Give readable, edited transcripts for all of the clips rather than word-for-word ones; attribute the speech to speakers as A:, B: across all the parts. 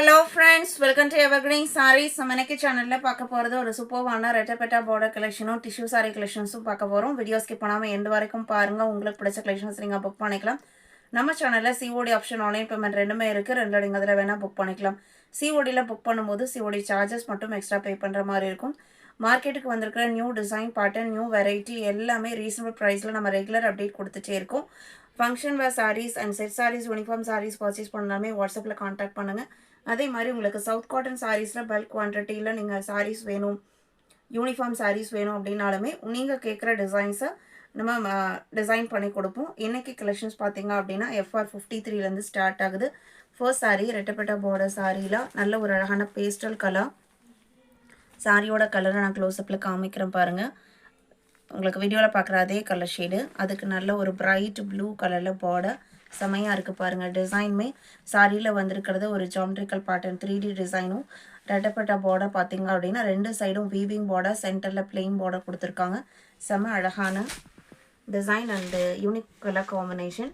A: Hello friends, welcome to evergreen saris. நம்ம இன்னைக்கு சேனலில் பார்க்க போகிறது ஒரு சூப்பர்வான ரெட்டப்பெட்டா பார்டர் கலெக்ஷனும் டிஷ்யூ சாரீ கலெக்ஷன்ஸும் பார்க்க போகிறோம். வீடியோ ஸ்கிப் பண்ணாமல் எண்டு வரைக்கும் பாருங்கள். உங்களுக்கு பிடிச்ச கலெக்ஷன்ஸ் நீங்கள் புக் பண்ணிக்கலாம். நம்ம சேனலில் சிஓடி ஆப்ஷன் ஆன்லைன் பேமெண்ட் ரெண்டுமே இருக்குது. ரெண்டு நீங்கள் அதில் வேணால் புக் பண்ணிக்கலாம். சிஓடியில் புக் பண்ணும்போது சிஓடி சார்ஜஸ் மட்டும் எக்ஸ்ட்ரா பே பண்ணுற மாதிரி இருக்கும். மார்க்கெட்டுக்கு வந்திருக்கிற new design pattern, new variety எல்லாமே ரீசனபிள் ப்ரைஸில் நம்ம ரெகுலர் அப்டேட் கொடுத்துட்டே இருக்கோம். Function wear saris and set saris, uniform saris purchase பண்ணாலுமே வாட்ஸ்அப்பில் கான்டாக்ட் பண்ணுங்கள். அதே மாதிரி உங்களுக்கு சவுத் காட்டன் சாரீஸில் பல்க் குவான்டிட்டியில் நீங்கள் சாரீஸ் வேணும், யூனிஃபார்ம் சாரீஸ் வேணும் அப்படின்னாலுமே நீங்கள் கேட்குற டிசைன்ஸை நம்ம டிசைன் பண்ணி கொடுப்போம். இன்றைக்கி கலெக்ஷன்ஸ் பார்த்தீங்க அப்படின்னா FR 53 ஸ்டார்ட் ஆகுது. ஃபர்ஸ்ட் சாரீ ரெட்டப்பெட்டா பார்டர் சாரியில் நல்ல ஒரு அழகான பேஸ்டல் கலர். சாரியோட கலரை நான் க்ளோஸ்அப்பில் காமிக்கிறேன் பாருங்கள். உங்களுக்கு வீடியோவில் பார்க்குற அதே கலர் ஷேடு, அதுக்கு நல்ல ஒரு பிரைட் ப்ளூ கலரில் பார்டர் செமையாக இருக்குது பாருங்கள். டிசைனுமே சாரியில் வந்திருக்கிறது ஒரு ஜாமெட்ரிக்கல் பேட்டர்ன் 3D டிசைனும். ரெட்டப்பட்டா பார்டர் பார்த்தீங்க அப்படின்னா ரெண்டு சைடும் வீவிங் பார்டர், சென்டரில் பிளெயின் பார்டர் கொடுத்துருக்காங்க. செம்ம அழகான design and unique colour combination.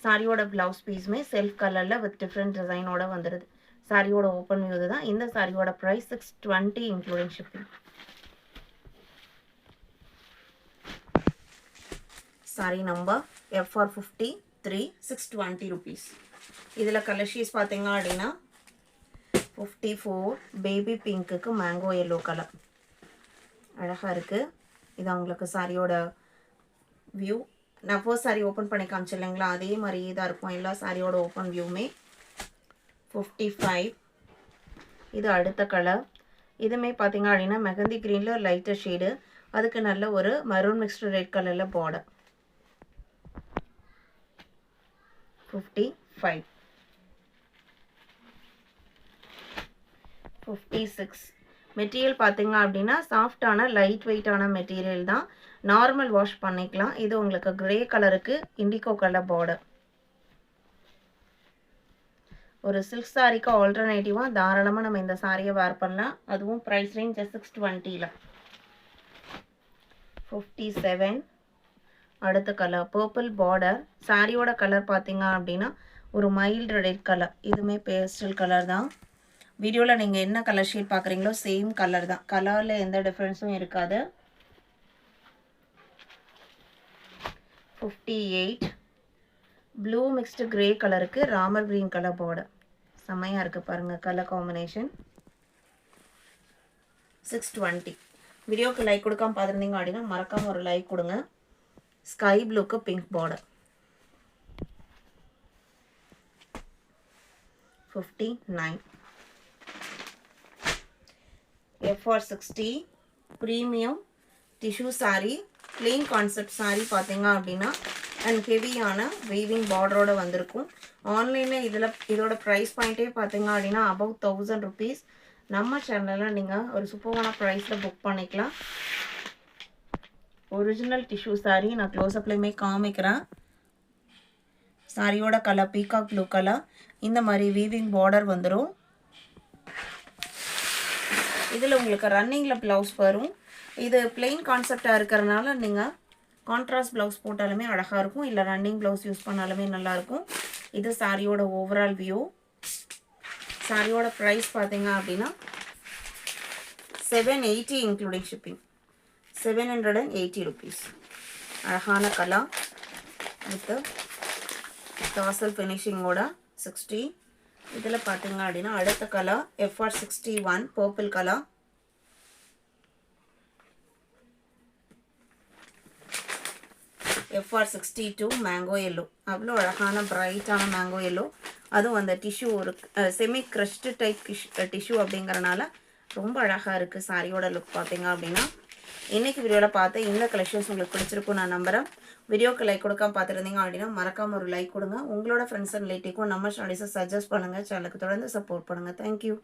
A: சாரியோட ப்ளவுஸ் பீஸுமே செல்ஃப் கலரில் வித் டிஃப்ரெண்ட் டிசைனோட வந்துடுது. சாரியோட ஓப்பன் வியூ தான். இந்த சாரியோட price 620 including shipping. Sari number FR 53 620 rupees. இதில் கலர் ஷீஸ் பார்த்தீங்க அப்படின்னா 54 பேபி பிங்க்குக்கு மேங்கோ எல்லோ கலர் அழகாக இருக்குது. இது அவங்களுக்கு சாரியோட வியூ. நான் ஃபர்ஸ்ட் சாரி ஓப்பன் பண்ணி காமிச்சு இல்லைங்களா, அதே மாதிரியே தான் இருக்கும் எல்லா சாரியோட ஓப்பன் வியூமே. 55 இது அடுத்த கலர். இதுவுமே பார்த்தீங்க அப்படின்னா மெஹந்தி க்ரீனில் லைட்டர் ஷேடு, அதுக்கு நல்ல ஒரு மரூன் மிக்ஸ்டு ரெட் கலரில் பார்டர். 55 56 மெட்டீரியல் பார்த்தீங்க அப்படின்னா சாஃப்டான லைட் வெயிட்டான மெட்டீரியல் தான். நார்மல் வாஷ் பண்ணிக்கலாம். இது உங்களுக்கு கிரே கலருக்கு இண்டிகோ கலர் பார்டர். ஒரு சில்க் சாரிக்கு ஆல்டர்னேட்டிவாக தாராளமாக நம்ம இந்த சாரியை வேர் பண்ணலாம். அதுவும் ப்ரைஸ் ரேஞ்ச் 620. 57 அடுத்த கலர் பர்பிள் பார்டர். சாரியோட கலர் பார்த்தீங்க அப்படின்னா ஒரு மைல்டு ரெட் கலர். இதுவுமே பேஸ்டல் கலர் தான். வீடியோவில் நீங்கள் என்ன கலர் ஷேட் பார்க்குறீங்களோ சேம் கலர் தான். கலரில் எந்த டிஃப்ரென்ஸும் இருக்காது. 58 ப்ளூ மிக்ஸ்டு கிரே கலருக்கு ராமர் கிரீன் கலர் பார்டர். செம்மையாக இருக்குது பாருங்கள் கலர் காம்பினேஷன். 620. வீடியோக்கு லைக் கொடுக்காம பார்த்துருந்தீங்க அப்படின்னா மறக்காமல் ஒரு லைக் கொடுங்க. ஸ்கை ப்ளூக்கு pink border. 59 FR 60 premium tissue sari, plain concept sari பார்த்தீங்க அப்படின்னா அண்ட் ஹெவியான வீவிங் பார்டரோட வந்திருக்கும். ஆன்லைனில் இதோட ப்ரைஸ் பாயிண்ட்டே பார்த்தீங்க அப்படின்னா அபவ் 1000 rupees. நம்ம சேனலில் நீங்கள் ஒரு சூப்பரான ப்ரைஸில் புக் பண்ணிக்கலாம். ஒரிஜினல் டிஷ்யூ சாரீ நான் க்ளோஸ்அப்லேயுமே காமிக்கிறேன். சாரியோட கலர் பீகாக் ப்ளூ கலர். இந்த மாதிரி வீவிங் பார்டர் வந்துடும். இதில் உங்களுக்கு ரன்னிங்கில் ப்ளவுஸ் வரும். இது பிளெயின் கான்செப்டாக இருக்கிறதுனால நீங்கள் கான்ட்ராஸ்ட் ப்ளவுஸ் போட்டாலுமே அழகாக இருக்கும், இல்லை ரன்னிங் ப்ளவுஸ் யூஸ் பண்ணாலுமே நல்லாயிருக்கும். இது சாரியோட ஓவரால் வியூ. சாரியோட ப்ரைஸ் பார்த்தீங்க அப்படின்னா 780 இன்க்ளூடிங் ஷிப்பிங். 780 rupees. அழகான கலர் வித் டாசல் ஃபினிஷிங்கோட 60. இதில் பார்த்தீங்க அப்படின்னா அடுத்த colour FR 61 purple colour. FR 62 mango yellow. அவ்வளோ அழகான பிரைட்டான மேங்கோ எல்லோ. அதுவும் அந்த டிஷ்யூ ஒரு செமி க்ரஷ்டு டைப் டிஷ்யூ அப்படிங்கிறனால ரொம்ப அழகாக இருக்குது சாரியோட லுக் பார்த்தீங்க அப்படின்னா. இன்றைக்கி வீடியோவில் பார்த்து இந்த கலெக்ஷன்ஸ் உங்களுக்கு பிடிச்சிருக்கும் நான் நம்புகிறேன். வீடியோக்கு லைக் கொடுக்காம பார்த்துருந்தீங்க அப்படின்னா மறக்காமல் ஒரு லைக் கொடுங்க. உங்களோட ஃப்ரெண்ட்ஸ் அண்ட் ரிலேட்டிவ்க்கும் நம்ம சேனல்ஸை சஜஸ்ட் பண்ணுங்கள். சேனலுக்கு தொடர்ந்து சப்போர்ட் பண்ணுங்கள். தேங்க்யூ.